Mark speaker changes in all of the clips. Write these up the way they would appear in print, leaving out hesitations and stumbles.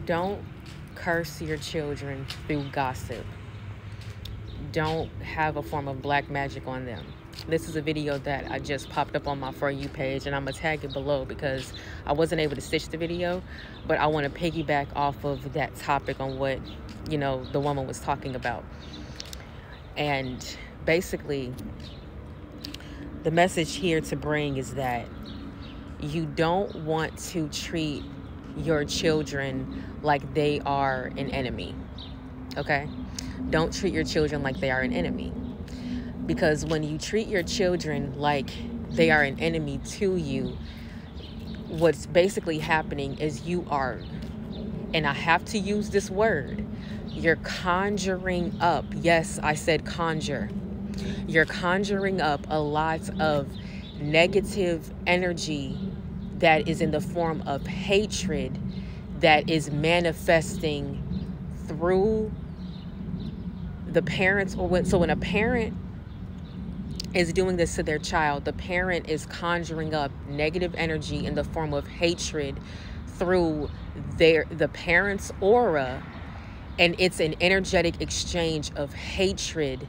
Speaker 1: Don't curse your children through gossip. Don't have a form of black magic on them. This is a video that I just popped up on my For You page, and I'm gonna tag it below because I wasn't able to stitch the video, but I want to piggyback off of that topic on what, you know, the woman was talking about. And basically, the message here to bring is that you don't want to treat your children like they are an enemy, okay? Don't treat your children like they are an enemy. Because when you treat your children like they are an enemy to you, what's basically happening is you are, and I have to use this word, you're conjuring up, yes, I said conjure. You're conjuring up a lot of negative energy that is in the form of hatred that is manifesting through the parents. So when a parent is doing this to their child, the parent is conjuring up negative energy in the form of hatred through the parent's aura, and it's an energetic exchange of hatred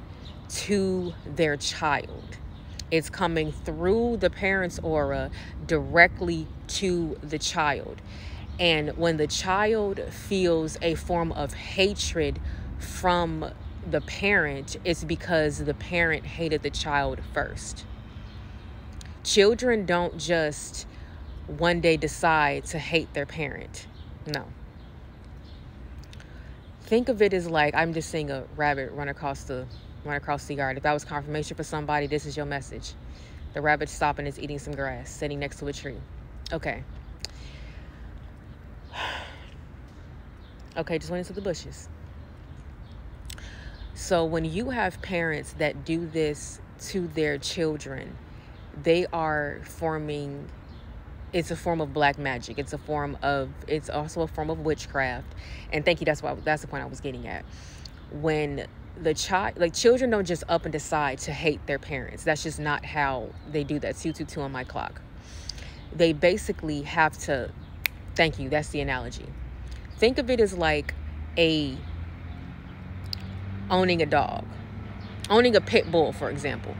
Speaker 1: to their child. It's coming through the parent's aura directly to the child. And when the child feels a form of hatred from the parent, it's because the parent hated the child first. Children don't just one day decide to hate their parent. No. Think of it as like, I'm just seeing a rabbit run across the yard. If that was confirmation for somebody, this is your message. The rabbit's stopping, is eating some grass, sitting next to a tree. Okay. Okay, just went into the bushes. So when you have parents that do this to their children, they are forming, it's a form of black magic. It's also a form of witchcraft. And thank you, that's the point I was getting at. When the child, like, children don't just up and decide to hate their parents. That's just not how they do that. 222 on my clock. They basically have to, thank you, that's the analogy. Think of it as like owning a dog, owning a pit bull, for example.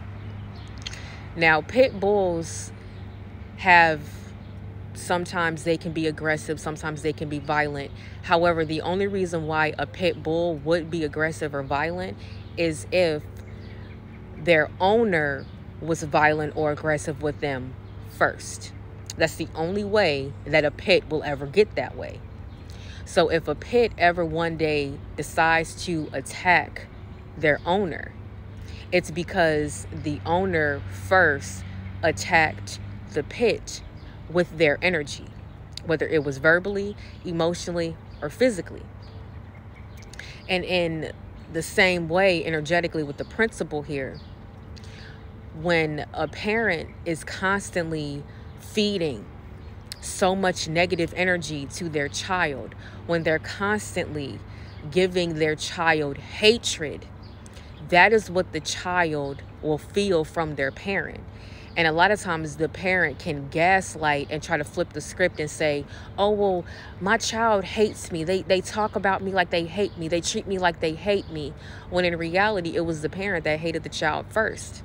Speaker 1: Now, pit bulls sometimes they can be aggressive, sometimes they can be violent. However, the only reason why a pit bull would be aggressive or violent is if their owner was violent or aggressive with them first. That's the only way that a pit will ever get that way. So if a pit ever one day decides to attack their owner, it's because the owner first attacked the pit with their energy, whether it was verbally, emotionally, or physically. And in the same way, energetically, with the principle here, when a parent is constantly feeding so much negative energy to their child, when they're constantly giving their child hatred, that is what the child will feel from their parent. And a lot of times the parent can gaslight and try to flip the script and say, oh, well, my child hates me. They talk about me like they hate me. They treat me like they hate me. When in reality, it was the parent that hated the child first.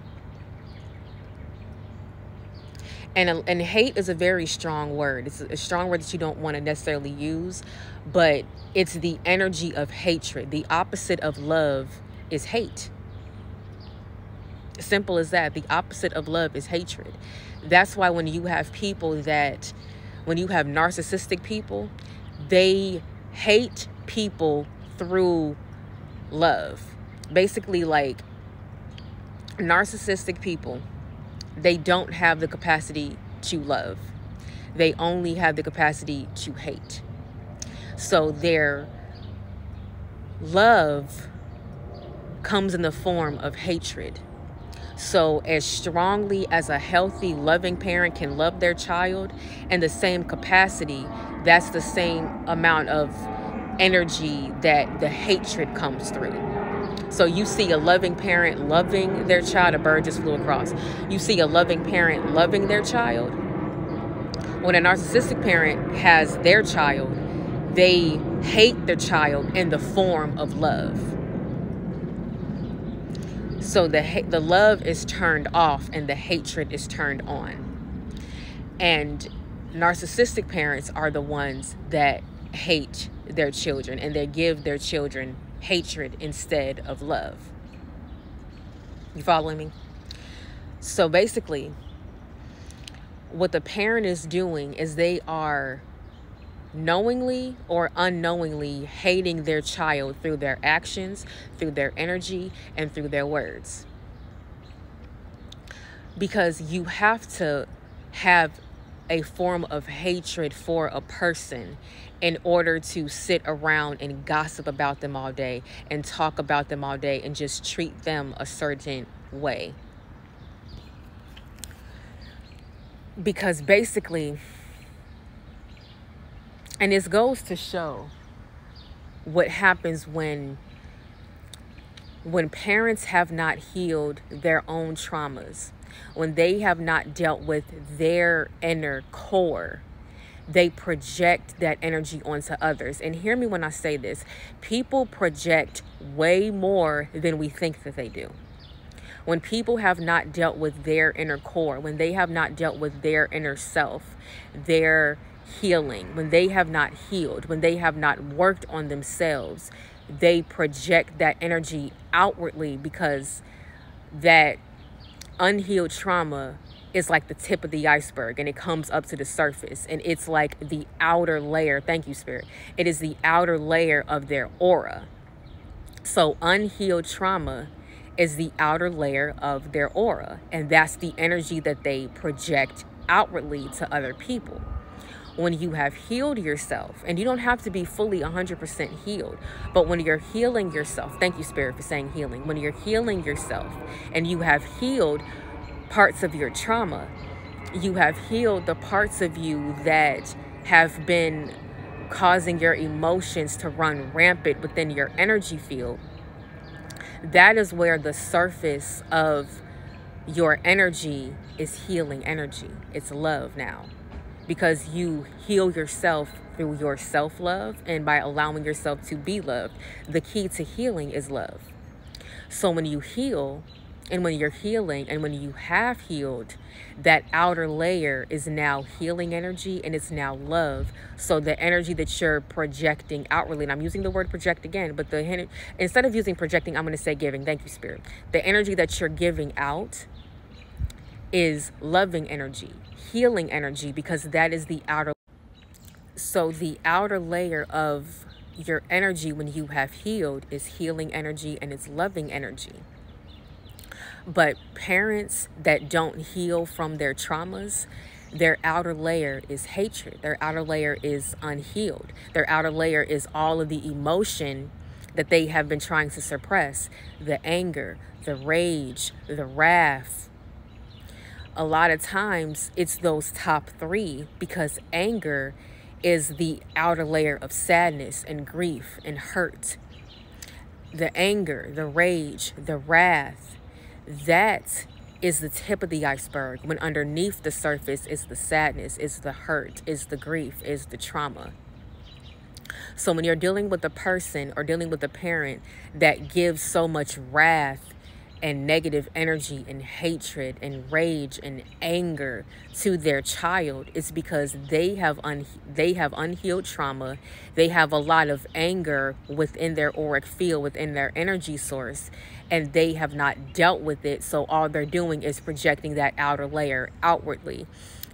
Speaker 1: And hate is a very strong word. It's a strong word that you don't want to necessarily use, but it's the energy of hatred. The opposite of love is hate. Simple as that. The opposite of love is hatred. That's why when you have narcissistic people, they hate people through love. Basically, like, narcissistic people, they don't have the capacity to love. They only have the capacity to hate. So their love comes in the form of hatred. So as strongly as a healthy, loving parent can love their child, in the same capacity, that's the same amount of energy that the hatred comes through. So you see a loving parent loving their child. A bird just flew across. You see a loving parent loving their child. When a narcissistic parent has their child, they hate their child in the form of love. So the love is turned off and the hatred is turned on. And narcissistic parents are the ones that hate their children, and they give their children hatred instead of love. You following me? So basically, what the parent is doing is they are knowingly or unknowingly hating their child through their actions, through their energy, and through their words. Because you have to have a form of hatred for a person in order to sit around and gossip about them all day and talk about them all day and just treat them a certain way. Because basically, and this goes to show what happens when parents have not healed their own traumas, when they have not dealt with their inner core, they project that energy onto others. And hear me when I say this, people project way more than we think that they do. When people have not dealt with their inner core, when they have not dealt with their inner self, their healing, when they have not healed, when they have not worked on themselves, they project that energy outwardly, because that unhealed trauma is like the tip of the iceberg, and it comes up to the surface, and it's like the outer layer. Thank you, Spirit. It is the outer layer of their aura. So unhealed trauma is the outer layer of their aura, and that's the energy that they project outwardly to other people. When you have healed yourself, and you don't have to be fully 100% healed, but when you're healing yourself, thank you, Spirit, for saying healing. When you're healing yourself and you have healed parts of your trauma, you have healed the parts of you that have been causing your emotions to run rampant within your energy field, that is where the surface of your energy is healing energy. It's love now. Because you heal yourself through your self-love and by allowing yourself to be loved. The key to healing is love. So when you heal, and when you're healing, and when you have healed, that outer layer is now healing energy, and it's now love. So the energy that you're projecting outwardly, and I'm using the word project again, but instead of using projecting, I'm going to say giving. Thank you, Spirit. The energy that you're giving out is loving energy, healing energy, because that is the outer. So the outer layer of your energy when you have healed is healing energy, and it's loving energy. But parents that don't heal from their traumas, their outer layer is hatred. Their outer layer is unhealed. Their outer layer is all of the emotion that they have been trying to suppress. The anger, the rage, the wrath. A lot of times it's those top three, because anger is the outer layer of sadness and grief and hurt. The anger, the rage, the wrath, that is the tip of the iceberg, when underneath the surface is the sadness, is the hurt, is the grief, is the trauma. So when you're dealing with a person or dealing with a parent that gives so much wrath and negative energy and hatred and rage and anger to their child, it's because they have unhealed trauma. They have a lot of anger within their auric field, within their energy source, and they have not dealt with it. So all they're doing is projecting that outer layer outwardly.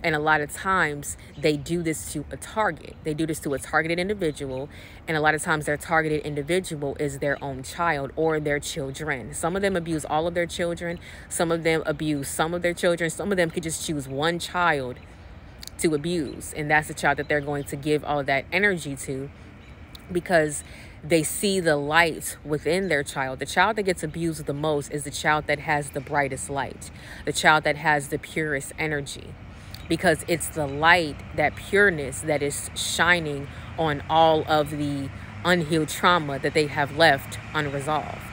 Speaker 1: And a lot of times they do this to a target. They do this to a targeted individual. And a lot of times their targeted individual is their own child or their children. Some of them abuse all of their children. Some of them abuse some of their children. Some of them could just choose one child to abuse. And that's the child that they're going to give all of that energy to, because they see the light within their child. The child that gets abused the most is the child that has the brightest light. The child that has the purest energy. Because it's the light, that pureness, that is shining on all of the unhealed trauma that they have left unresolved.